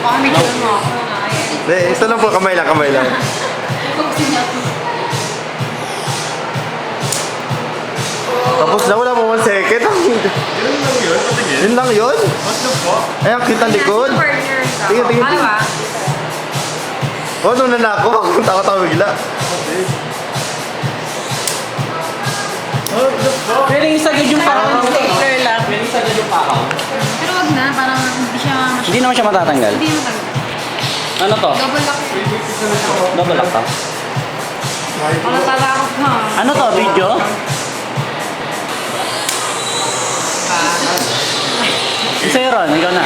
Baka may gano'n mo ako na. Hindi, isa lang po. Kamay lang, kamay lang. Tapos na, wala po 1 second. Ganun lang yun, patingin. Yun lang yun. Mas lang po. Ayan, kita ang likod. Tingin, tingin. Ano ba? Oh, nung na ako. Takot-takot bigla. Pero yung sagad yung parang Stapler lang. Pero yung sagad yung parang. Pero wag na, parang hindi siya masyadong. Hindi naman siya matatanggal. Hindi naman talaga. Ano to? Double lock. Double lock to. Ako natatakot ka. Ano to? Video? Sa'yo Ron, ikaw na.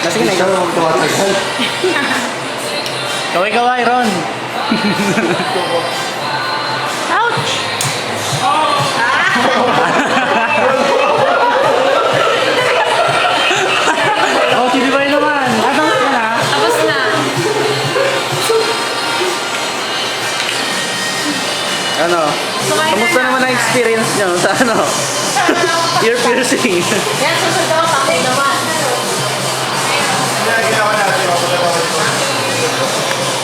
Sige na, ikaw. Kaway-kaway Ron. Ouch! Oh, si Divay naman. Atang ka na. Tapos na. Ano? Kamusta naman ang experience nyo sa ano? Ear piercing. Yan, susunod ako sa akin naman. Kaya ginawa natin, mapagkakawa ito.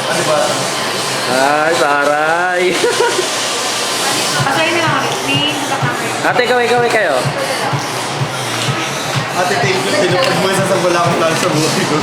Ano ba? Ay, saray. Pasayin nila ako. May nagkakamay. Ate, kaway-kaway kayo. Ate, thank you. Tinupag mo isa sa bulakot lang sa buhay ko.